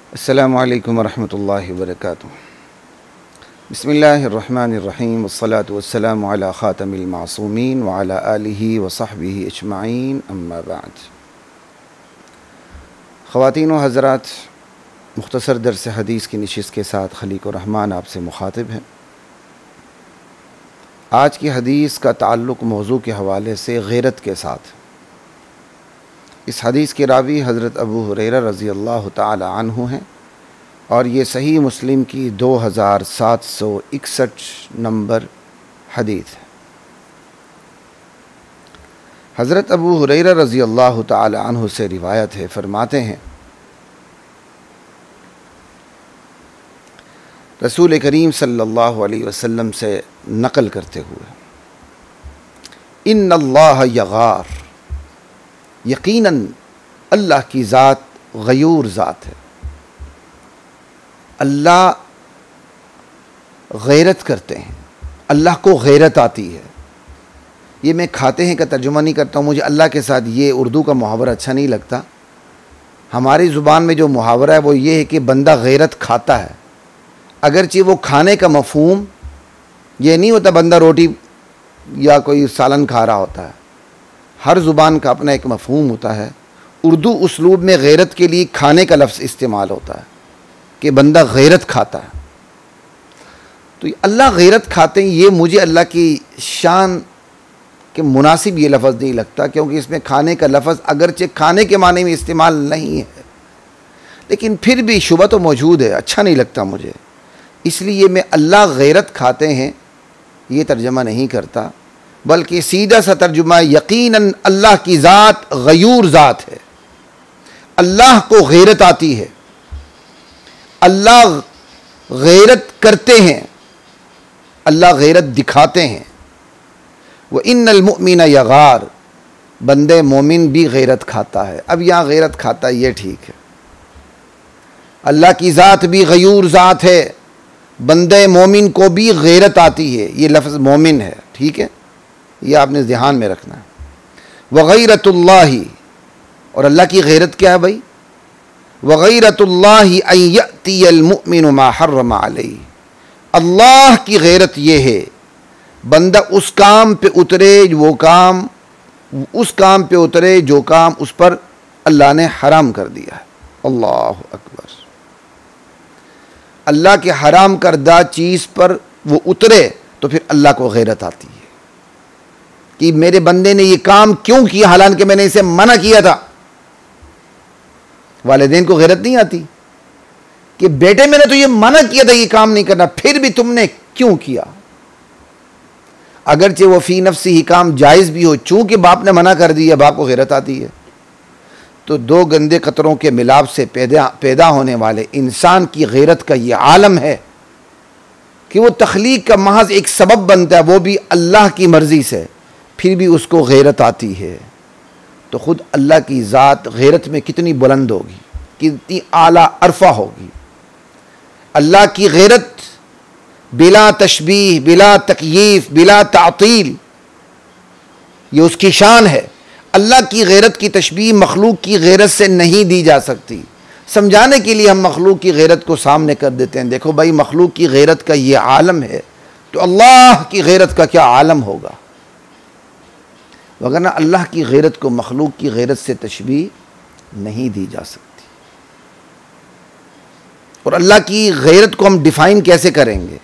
अस्सलामु अलैकुम वरहमतुल्लाहि वबरकातुहू। बिस्मिल्लाहिर्रहमानिर्रहीम वस्सलातु वस्सलामु अला ख़ातमिल मासूमीन व अला आलिहि व सहबिहि अजमाइन अम्मा बाद। ख़वातीन व हज़रात, मुख्तसर दर्स हदीस की नशिस्त के साथ खलीक़ुर रहमान आपसे मुखातिब हैं। आज की हदीस का ताल्लुक़ मौजू के हवाले से गैरत के साथ। इस हदीस के रावी हज़रत अबू हुरैरा रज़ी अल्लाह ताला अन्हु हैं और ये सही मुस्लिम की 2761 नंबर हदीस है। हज़रत अबू हुरैरा रज़ी अल्लाह ताला अन्हु से रिवायत है, फरमाते हैं रसूल करीम सल्लल्लाहु अलैहि वसल्लम से नक़ल करते हुए, इन्नल्लाह यगार, यकीनन अल्लाह की ज़ात गयूर ज़ात है। अल्लाह गैरत करते हैं, अल्लाह को गैरत आती है। ये मैं खाते हैं का तर्जुमा नहीं करता हूँ, मुझे अल्लाह के साथ ये उर्दू का मुहावरा अच्छा नहीं लगता। हमारी ज़ुबान में जो मुहावरा है वो ये है कि बंदा गैरत खाता है, अगरचे वो खाने का मफ़हूम ये नहीं होता बंदा रोटी या कोई सालन खा रहा होता है। हर ज़ुबान का अपना एक मफ़हूम होता है। उर्दू उसलूब में गैरत के लिए खाने का लफ्ज़ इस्तेमाल होता है कि बंदा गैरत खाता है। तो अल्लाह गैरत खाते हैं, ये मुझे अल्लाह की शान के मुनासिब ये लफ्ज़ नहीं लगता, क्योंकि इसमें खाने का लफ्ज़ अगरचे खाने के माने में इस्तेमाल नहीं है, लेकिन फिर भी शुबा तो मौजूद है, अच्छा नहीं लगता मुझे। इसलिए मैं अल्लाह गैरत खाते हैं ये तर्जमा नहीं करता, बल्कि सीधा सा तर्जुमा यकीनन अल्लाह की ज़ात गयूर ज़ात है। अल्लाह को गैरत आती है, अल्लाह गैरत करते हैं, अल्लाह गैरत दिखाते हैं। व इन्नल मुमिन यगार, बंदे मोमिन भी गैरत खाता है। अब यहाँ गैरत खाता है ये ठीक है, अल्लाह की ज़ात भी गयूर ज़ात है, बंदे मोमिन को भी गैरत आती है। ये लफ्ज़ मोमिन है, ठीक है, ये आपने ध्यान में रखना है। वगैरतुल्लाही, और अल्लाह की गैरत क्या है भाई? वगैरतुल्लाही अन यअतियल मुमिनु मा हर्रम अलैहि, अल्लाह की गैरत ये है बंदा उस काम पे उतरे वो काम, उस काम पे उतरे जो काम उस पर अल्लाह ने हराम कर दिया है। अल्लाह अकबर। अल्लाह के हराम करदा चीज़ पर वो उतरे तो फिर अल्लाह को गैरत आती है कि मेरे बंदे ने ये काम क्यों किया, हालांकि मैंने इसे मना किया था। वालिदैन को गैरत नहीं आती कि बेटे मैंने तो ये मना किया था ये काम नहीं करना, फिर भी तुमने क्यों किया। अगरचे वो फी नफ्सी ही काम जायज़ भी हो, चूंकि बाप ने मना कर दिया, बाप को गैरत आती है। तो दो गंदे कतरों के मिलाप से पैदा होने वाले इंसान की गैरत का ये आलम है कि वो तख्लीक का महज एक सबब बनता है, वो भी अल्लाह की मर्ज़ी से, फिर भी उसको गैरत आती है। तो ख़ुद अल्लाह की ज़ात गैरत में कितनी बुलंद होगी, कितनी आला अरफा होगी। अल्लाह की गैरत बिला तशबीह, बिला तकयीफ़, बिला तातील, ये उसकी शान है। अल्लाह की गैरत की तशबीह मखलूक की गैरत से नहीं दी जा सकती। समझाने के लिए हम मखलूक की गैरत को सामने कर देते हैं, देखो भाई मखलूक की गैरत का ये आलम है तो अल्लाह की गैरत का क्या आलम होगा। वगरना अल्लाह की गैरत को मखलूक की गैरत से तशबीह नहीं दी जा सकती। और अल्लाह की गैरत को हम डिफ़ाइन कैसे करेंगे,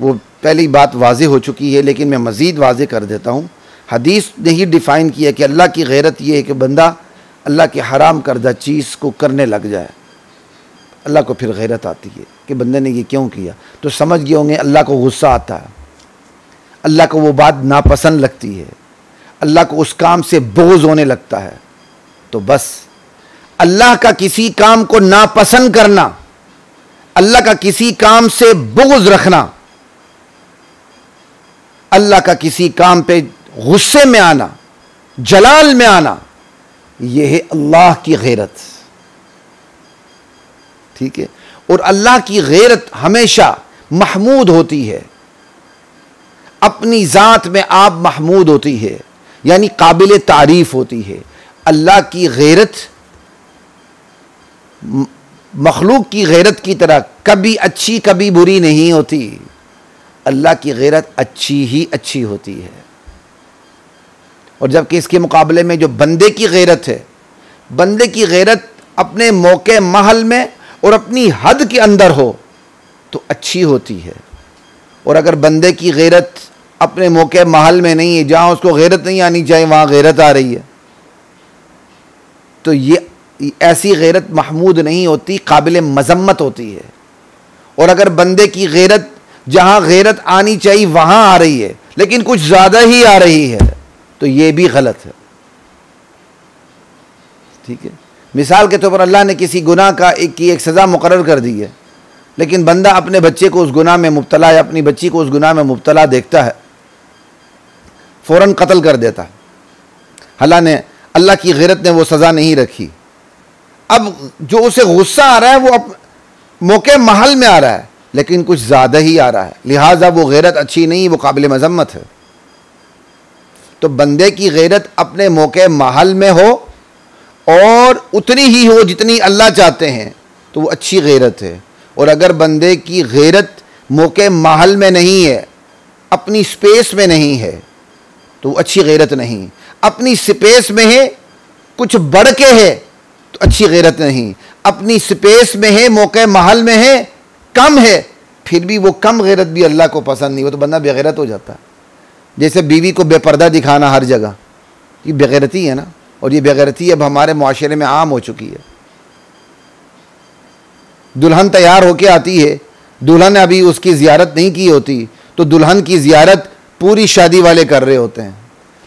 वो पहली बात वाज़े हो चुकी है, लेकिन मैं मज़ीद वाज़े कर देता हूँ। हदीस ने ही डिफ़ाइन किया कि अल्लाह की गैरत ये है कि बंदा अल्लाह के हराम करदा चीज़ को करने लग जाए, अल्लाह को फिर गैरत आती है कि बंदे ने ये क्यों किया। तो समझ गए होंगे अल्लाह को गुस्सा आता है, अल्लाह को वो बात नापसंद लगती है, अल्लाह को उस काम से बोझ होने लगता है। तो बस अल्लाह का किसी काम को नापसंद करना, अल्लाह का किसी काम से बोझ रखना, अल्लाह का किसी काम पे गुस्से में आना, जलाल में आना, यह है अल्लाह की गैरत, ठीक है। और अल्लाह की गैरत हमेशा महमूद होती है, अपनी ज़ात में आप महमूद होती है, यानी काबिल तारीफ़ होती है। अल्लाह की गैरत मखलूक की गैरत की तरह कभी अच्छी कभी बुरी नहीं होती। अल्लाह की गैरत अच्छी ही अच्छी होती है। और जबकि इसके मुकाबले में जो बंदे की गैरत है, बंदे की गैरत अपने मौके महल में और अपनी हद के अंदर हो तो अच्छी होती है। और अगर बंदे की गैरत अपने मौके महल में नहीं है, जहाँ उसको गैरत नहीं आनी चाहिए वहाँ गैरत आ रही है, तो ये ऐसी गैरत महमूद नहीं होती, काबिल मजम्मत होती है। और अगर बंदे की गैरत जहाँ गैरत आनी चाहिए वहाँ आ रही है लेकिन कुछ ज़्यादा ही आ रही है तो ये भी गलत है। ठीक है, मिसाल के तौर पर अल्लाह ने किसी गुनाह की एक सज़ा मुकर्रर कर दी है, लेकिन बंदा अपने बच्चे को उस गुनाह में मुब्तला या अपनी बच्ची को उस गुनाह में मुब्तला देखता है, फ़ौरन कत्ल कर देता है। अल्लाह की गैरत ने वो सज़ा नहीं रखी। अब जो उसे गुस्सा आ रहा है वो मौके महल में आ रहा है लेकिन कुछ ज़्यादा ही आ रहा है, लिहाजा वो गैरत अच्छी नहीं, वो काबिल मजम्मत है। तो बंदे की गैरत अपने मौके महल में हो और उतनी ही हो जितनी अल्लाह चाहते हैं तो वो अच्छी गैरत है। और अगर बंदे की गैरत मौके महल में नहीं है, अपनी स्पेस में नहीं है, तो वो अच्छी गैरत नहीं। अपनी स्पेस में है, कुछ बढ़ के है तो अच्छी गैरत नहीं। अपनी स्पेस में है, मौके महल में है, कम है, फिर भी वो कम गैरत भी अल्लाह को पसंद नहीं, वो तो बंदा बेगैरत हो जाता है। जैसे बीवी को बेपर्दा दिखाना हर जगह, ये बेगैरती है ना। और ये बेगैरती अब हमारे मुआशरे में आम हो चुकी है। दुल्हन तैयार होके आती है, दुल्हन ने अभी उसकी ज़ियारत नहीं की होती तो दुल्हन की ज़ियारत पूरी शादी वाले कर रहे होते हैं,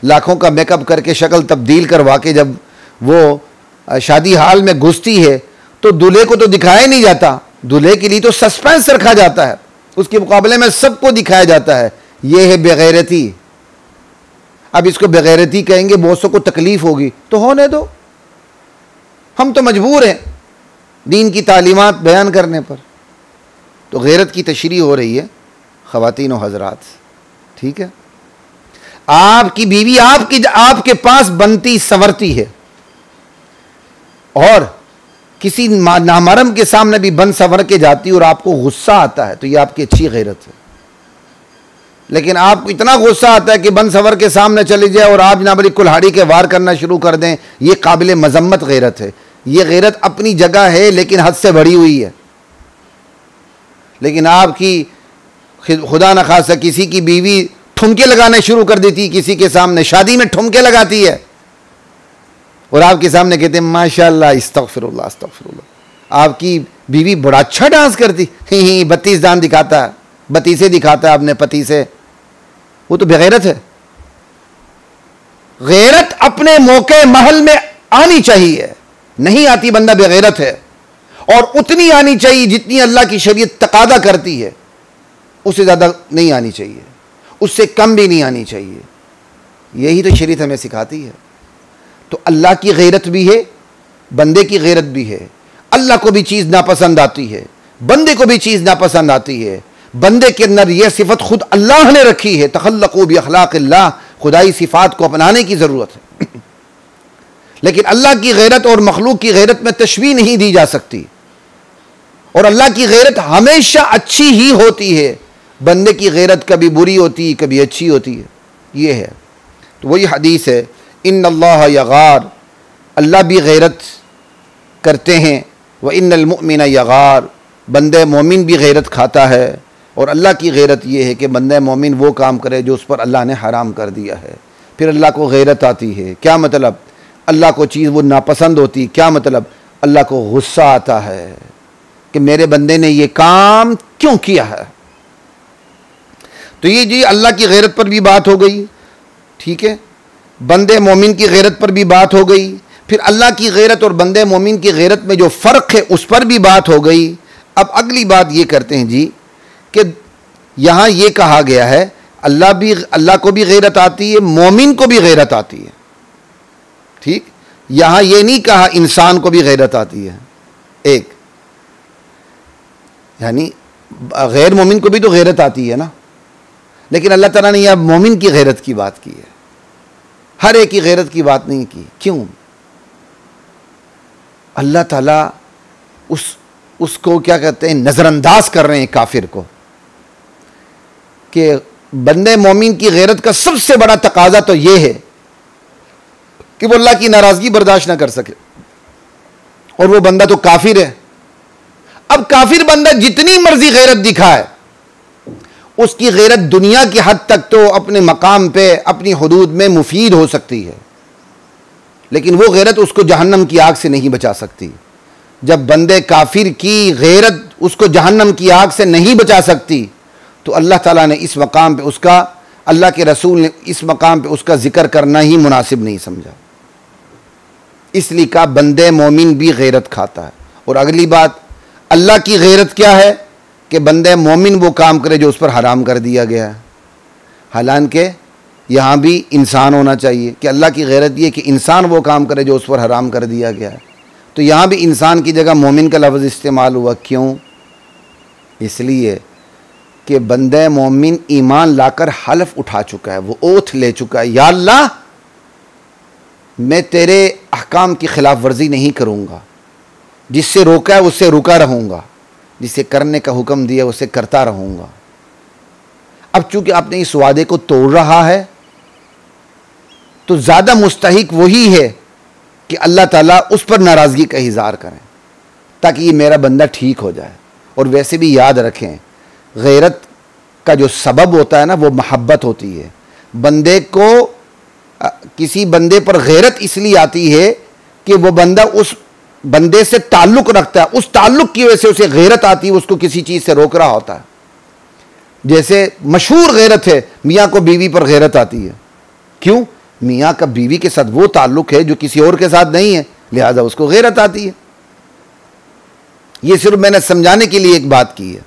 लाखों का मेकअप करके शक्ल तब्दील करवा के जब वो शादी हाल में घुसती है तो दूल्हे को तो दिखाया नहीं जाता, दूल्हे के लिए तो सस्पेंस रखा जाता है, उसके मुकाबले में सबको दिखाया जाता है। ये है बेगैरती। अब इसको बेगैरती कहेंगे, बहुत को तकलीफ होगी, तो होने दो, हम तो मजबूर हैं दीन की तालीमात बयान करने पर। तो गैरत की तशरीह हो रही है ख़वातीन और हज़रात। ठीक है, आपकी बीवी आपके पास बनती संवरती है और किसी नामहरम के सामने भी बन संवर के जाती और आपको गुस्सा आता है तो ये आपकी अच्छी गैरत है। लेकिन आपको इतना गुस्सा आता है कि बन संवर के सामने चले जाए और आप जनाब बड़ी कुल्हाड़ी के वार करना शुरू कर दें, ये काबिल मजम्मत गैरत है। ये गैरत अपनी जगह है लेकिन हद से बढ़ी हुई है। लेकिन आपकी खुदा न खासा किसी की बीवी ठुमके लगाने शुरू कर देती, किसी के सामने शादी में ठुमके लगाती है और आपके सामने कहते हैं माशाल्लाह इस्तगफिरुल्लाह इस्तगफिरुल्लाह। आपकी बीवी बड़ा अच्छा डांस करती, ही 32 दांत दिखाता है, बत्तीसे दिखाता है अपने पति से, वो तो बेगैरत है। गैरत अपने मौके महल में आनी चाहिए, नहीं आती बंदा बेगैरत है। और उतनी आनी चाहिए जितनी अल्लाह की शरीयत तकादा करती है, उससे ज़्यादा नहीं आनी चाहिए, उससे कम भी नहीं आनी चाहिए। यही तो शरीयत हमें सिखाती है। तो अल्लाह की गैरत भी है, बंदे की गैरत भी है। अल्लाह को भी चीज़ नापसंद आती है, बंदे को भी चीज़ नापसंद आती है। बंदे के अंदर यह सिफत खुद अल्लाह ने रखी है, तखल्लक़ू बि अख़लाक़िल्लाह, खुदाई सिफ़ात को अपनाने की ज़रूरत है। लेकिन अल्लाह की गैरत और मखलूक की गैरत में तशबीह नहीं दी जा सकती। और अल्लाह की गैरत हमेशा अच्छी ही होती है, बंदे की गैरत कभी बुरी होती है, कभी अच्छी होती है। ये है तो वही हदीस है, इन्नल्लाह यगार, अल्लाह भी गैरत करते हैं, व इन्नल मुमिन यगार, बंदे मोमिन भी गैरत खाता है। और अल्लाह की गैरत ये है कि बंदे मोमिन वो काम करे जो उस पर अल्लाह ने हराम कर दिया है। फिर अल्लाह को गैरत आती है, क्या मतलब? अल्लाह को चीज़ वो नापसंद होती, क्या मतलब? अल्लाह को गुस्सा आता है कि मेरे बंदे ने ये काम क्यों किया है। तो ये जी अल्लाह की गैरत पर भी बात हो गई। ठीक है, बंदे मोमिन की गैरत पर भी बात हो गई। फिर अल्लाह की गैरत और बंदे मोमिन की गैरत में जो फ़र्क है उस पर भी बात हो गई। अब अगली बात ये करते हैं जी कि यहाँ ये कहा गया है अल्लाह को भी गैरत आती है, मोमिन को भी गैरत आती है। ठीक, यहाँ ये नहीं कहा इंसान को भी गैरत आती है। एक यानी गैर मोमिन को भी तो गैरत आती है ना, लेकिन अल्लाह ताला ने यह मोमिन की गैरत की बात की है, हर एक की गैरत की बात नहीं की। क्यों? अल्लाह ताला उस उसको क्या कहते हैं, नज़रअंदाज कर रहे हैं काफिर को, कि बंदे मोमिन की गैरत का सबसे बड़ा तकाजा तो यह है कि वो अल्लाह की नाराजगी बर्दाश्त ना कर सके, और वो बंदा तो काफिर है। अब काफिर बंदा जितनी मर्जी गैरत दिखाए, उसकी गैरत दुनिया की हद तक तो अपने मकाम पे अपनी हुदूद में मुफीद हो सकती है, लेकिन वो गैरत उसको जहन्नम की आग से नहीं बचा सकती। जब बंदे काफिर की गैरत उसको जहन्नम की आग से नहीं बचा सकती, तो अल्लाह ताला ने इस मकाम पे उसका, अल्लाह के रसूल ने इस मकाम पे उसका जिक्र करना ही मुनासिब नहीं समझा। इसलिए कहा बंदे मोमिन भी गैरत खाता है। और अगली बात, अल्लाह की गैरत क्या है कि बंदे मोमिन वो काम करे जो उस पर हराम कर दिया गया है। हालांकि यहाँ भी इंसान होना चाहिए कि अल्लाह की गैरत ये कि इंसान वो काम करे जो उस पर हराम कर दिया गया है। तो यहाँ भी इंसान की जगह मोमिन का लफ्ज़ इस्तेमाल हुआ। क्यों? इसलिए कि बंदे मोमिन ईमान लाकर हलफ उठा चुका है, वो ओथ ले चुका है, या अल्लाह मैं तेरे अहकाम की खिलाफ वर्जी नहीं करूँगा, जिससे रोका है उससे रुका रहूँगा, जिसे करने का हुक्म दिया उसे करता रहूँगा। अब चूंकि आपने इस वादे को तोड़ रहा है, तो ज़्यादा मुस्तहिक वही है कि अल्लाह ताला उस पर नाराज़गी का इज़हार करें, ताकि ये मेरा बंदा ठीक हो जाए। और वैसे भी याद रखें, गैरत का जो सबब होता है ना, वो मोहब्बत होती है। बंदे को किसी बंदे पर गैरत इसलिए आती है कि वो बंदा उस बंदे से ताल्लुक़ रखता है, उस ताल्लुक़ की वजह से उसे गैरत आती है, उसको किसी चीज़ से रोक रहा होता है। जैसे मशहूर गैरत है, मियाँ को बीवी पर गैरत आती है। क्यों? मियाँ का बीवी के साथ वो ताल्लुक़ है जो किसी और के साथ नहीं है, लिहाजा उसको गैरत आती है। ये सिर्फ मैंने समझाने के लिए एक बात की है।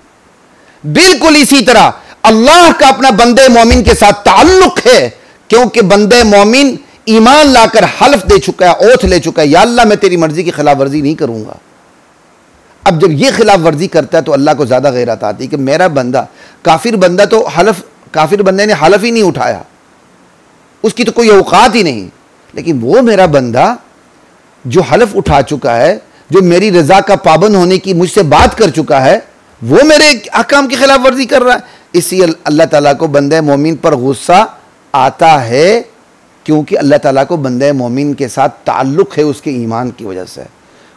बिल्कुल इसी तरह अल्लाह का अपना बंदे मोमिन के साथ ताल्लुक़ है, क्योंकि बंदे मोमिन ईमान लाकर हल्फ दे चुका है, ओथ ले चुका है, या अल्लाह मैं तेरी मर्जी की खिलाफ वर्जी नहीं करूंगा। अब जब ये खिलाफ वर्जी करता है तो अल्लाह को ज़्यादा गैरत आती है कि मेरा बंदा, काफिर बंदा तो हलफ, काफिर बंदे ने हलफ ही नहीं उठाया, उसकी तो कोई औकात ही नहीं, लेकिन वो मेरा बंदा जो हलफ उठा चुका है, जो मेरी रजा का पाबंद होने की मुझसे बात कर चुका है, वो मेरे अहकाम की खिलाफ वर्जी कर रहा है। इसी अल्लाह ताला को बंदे मोमिन पर गुस्सा आता है, क्योंकि अल्लाह ताला को बंदे मोमिन के साथ ताल्लुक़ है उसके ईमान की वजह से।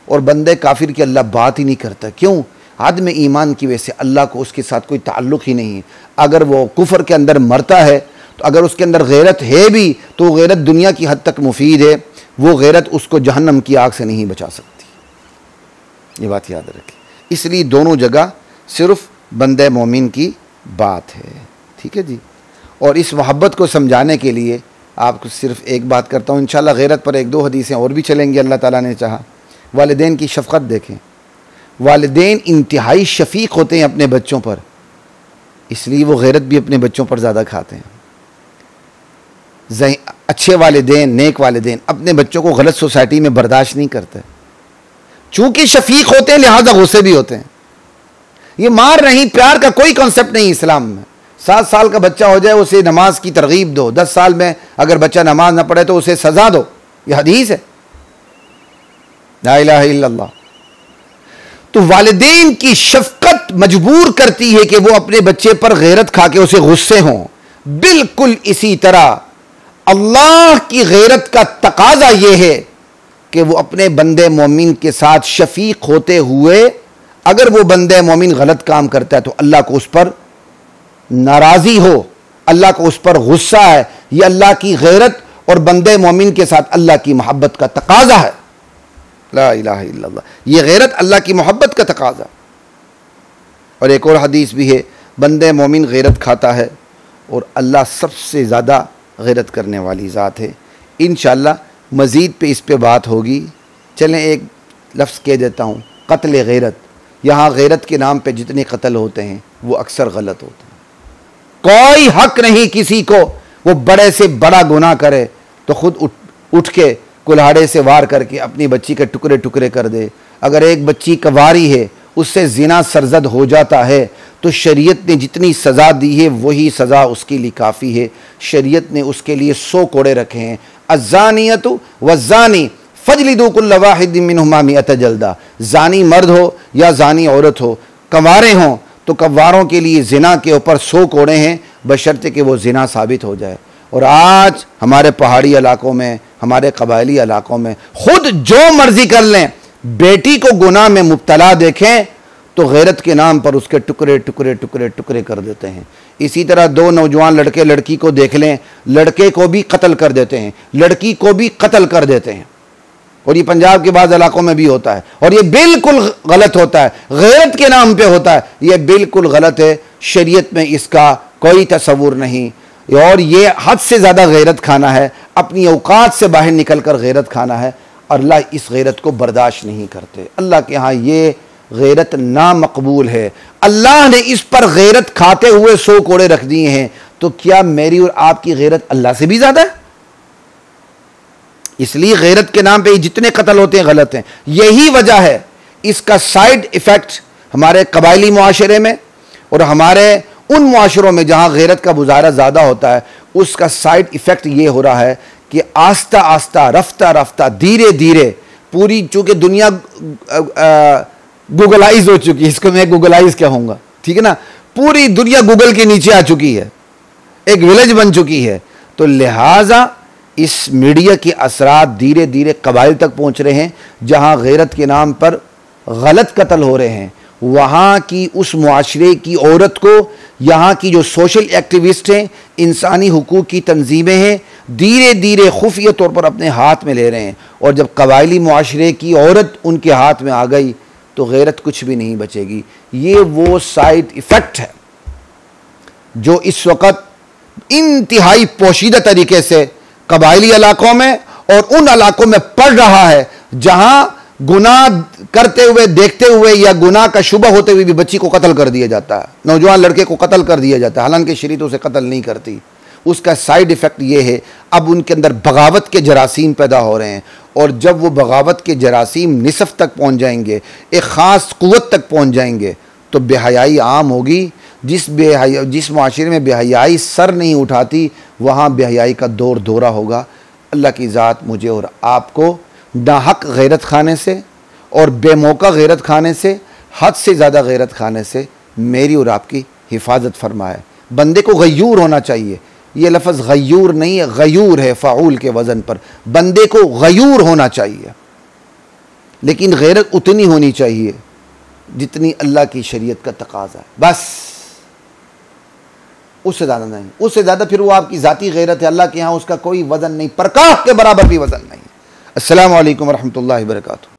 और बंदे काफिर की अल्लाह बात ही नहीं करता। क्यों? आदम ईमान की वजह से अल्लाह को उसके साथ कोई ताल्लुक़ ही नहीं है। अगर वो कुफर के अंदर मरता है, तो अगर उसके अंदर गैरत है भी, तो गैरत दुनिया की हद तक मुफीद है, वो गैरत उसको जहन्नम की आग से नहीं बचा सकती। ये बात याद रखें। इसलिए दोनों जगह सिर्फ बंदे मोमिन की बात है। ठीक है जी। और इस मोहब्बत को समझाने के लिए आपको सिर्फ एक बात करता हूँ, इंशाल्लाह गैरत पर एक दो हदीसें और भी चलेंगी अल्लाह ताला ने चाहा। वालिदैन की शफ़क़त देखें, वालिदैन इंतहाई शफ़ीक़ होते हैं अपने बच्चों पर, इसलिए वो गैरत भी अपने बच्चों पर ज़्यादा खाते हैं। अच्छे वालिदैन, नेक वालिदैन अपने बच्चों को गलत सोसाइटी में बर्दाश्त नहीं करते, चूँकि शफ़ीक़ होते हैं लिहाजा गुस्से भी होते हैं। ये मार नहीं, प्यार का कोई कॉन्सेप्ट नहीं इस्लाम में। 7 साल का बच्चा हो जाए उसे नमाज की तरगीब दो, 10 साल में अगर बच्चा नमाज ना पढ़े तो उसे सज़ा दो, ये हदीस है। ला इलाहा इल्लल्लाह। तो वालिदैन की शफ़क़त मजबूर करती है कि वो अपने बच्चे पर गैरत खा के उसे गुस्से हों। बिल्कुल इसी तरह अल्लाह की गैरत का तकाजा यह है कि वो अपने बंदे मोमिन के साथ शफ़ीक़ होते हुए, अगर वो बंदे मोमिन गलत काम करता है तो अल्लाह को उस पर नाराज़ी हो, अल्लाह को उस पर गुस्सा है। ये अल्लाह की गैरत और बंदे मोमिन के साथ अल्लाह की मोहब्बत का तकाजा है। ला इलाहा इल्लल्लाह। ये गैरत अल्लाह की मोहब्बत का तकाजा। और एक और हदीस भी है, बंदे मोमिन गैरत खाता है और अल्लाह सबसे ज़्यादा गैरत करने वाली ज़ात है। इंशाअल्लाह मज़ीद पे इस पे बात होगी। चलें एक लफ्ज़ कह देता हूँ, क़त्ल गैरत। यहाँ गैरत के नाम पे जितने कत्ल होते हैं वो अक्सर गलत होते हैं। कोई हक नहीं किसी को, वो बड़े से बड़ा गुनाह करे तो खुद उठ के कुल्हाड़े से वार करके अपनी बच्ची के टुकड़े टुकड़े कर दे। अगर एक बच्ची कवारी है, उससे ज़िना सरजद हो जाता है, तो शरीयत ने जितनी सज़ा दी है वही सज़ा उसके लिए काफ़ी है। शरीयत ने उसके लिए 100 कोड़े रखे हैं। अज़्ज़ानियतु वज़्ज़ानी फजलिदू कुल्ल वाहिदिन मिनहुमा मिअत जल्दा। ज़ानी मर्द हो या जानी औरत हो, कंवारे हों तो कंवारों के लिए जिना के ऊपर 100 कोड़े हैं, बशर्ते कि वो जिना साबित हो जाए। और आज हमारे पहाड़ी इलाकों में, हमारे कबायली इलाकों में खुद जो मर्जी कर लें, बेटी को गुनाह में मुब्तला देखें तो गैरत के नाम पर उसके टुकड़े टुकड़े टुकड़े टुकड़े कर देते हैं। इसी तरह 2 नौजवान लड़के लड़की को देख लें, लड़के को भी कत्ल कर देते हैं, लड़की को भी कत्ल कर देते हैं। और ये पंजाब के बाद इलाकों में भी होता है और ये बिल्कुल गलत होता है, गैरत के नाम पे होता है, ये बिल्कुल गलत है। शरीयत में इसका कोई तसव्वुर नहीं और ये हद से ज़्यादा गैरत खाना है, अपनी औकात से बाहर निकल कर गैरत खाना है। अल्लाह इस गैरत को बर्दाश्त नहीं करते। अल्लाह के यहाँ ये गैरत नामकबूल है। अल्लाह ने इस पर गैरत खाते हुए 100 कोड़े रख दिए हैं, तो क्या मेरी और आपकी गैरत अल्लाह से भी ज़्यादा है? इसलिए गैरत के नाम पे जितने कत्ल होते हैं गलत हैं। यही वजह है इसका साइड इफ़ेक्ट हमारे कबायली मुआशरे में और हमारे उन मुआशरों में जहाँ गैरत का गुजारा ज़्यादा होता है, उसका साइड इफ़ेक्ट ये हो रहा है कि आस्ता आस्ता, रफ्ता रफ्ता, धीरे धीरे पूरी, चूँकि दुनिया गूगलाइज हो चुकी है, इसको मैं गूगलाइज कहूँगा, ठीक है ना, पूरी दुनिया गूगल के नीचे आ चुकी है, एक विलेज बन चुकी है। तो लिहाजा इस मीडिया के असरात धीरे धीरे कबाइल तक पहुँच रहे हैं, जहाँ गैरत के नाम पर गलत कत्ल हो रहे हैं। वहाँ की उस मुआशरे की औरत को, यहाँ की जो सोशल एक्टिविस्ट हैं, इंसानी हुकूक की तंजीमें हैं, धीरे धीरे खुफिया तौर पर अपने हाथ में ले रहे हैं। और जब कबायली मुआशरे की औरत उनके हाथ में आ गई तो गैरत कुछ भी नहीं बचेगी। ये वो साइड इफ़ेक्ट है जो इस वक्त इंतहाई पोशीदा तरीके से कबायली इलाकों में और उन इलाकों में पड़ रहा है जहाँ गुनाह करते हुए, देखते हुए या गुनाह का शुबा होते हुए भी बच्ची को कत्ल कर दिया जाता है, नौजवान लड़के को कत्ल कर दिया जाता है, हालांकि शरीयत उसे कत्ल नहीं करती। उसका साइड इफ़ेक्ट ये है, अब उनके अंदर बगावत के जरासीम पैदा हो रहे हैं। और जब वो बगावत के जरासीम निसफ तक पहुँच जाएंगे, एक ख़ास क़ुव्वत तक पहुँच जाएंगे, तो बेहयाई आम होगी। जिस माशरे में बेहयाई सर नहीं उठाती, वहाँ बेहयाई का दौर दौरा होगा। अल्लाह की ज़ात मुझे और आपको नाहक गैरत खाने से और बेमौका गैरत खाने से, हद से ज़्यादा गैरत खाने से मेरी और आपकी हिफाजत फरमाए। बंदे को गयूर होना चाहिए। ये लफ्ज़ गयूर नहीं है, गयूर है फ़ाउल के वज़न पर। बंदे को गयूर होना चाहिए, लेकिन गैरत उतनी होनी चाहिए जितनी अल्लाह की शरीयत का तकाज़ा है, बस उससे ज़्यादा नहीं। उससे ज़्यादा फिर वो आपकी ज़ाती गैरत है, अल्लाह के यहाँ उसका कोई वज़न नहीं, परकाह के बराबर भी वज़न नहीं। अस्सलामु अलैकुम वरहमतुल्लाहि वबरकातुहू।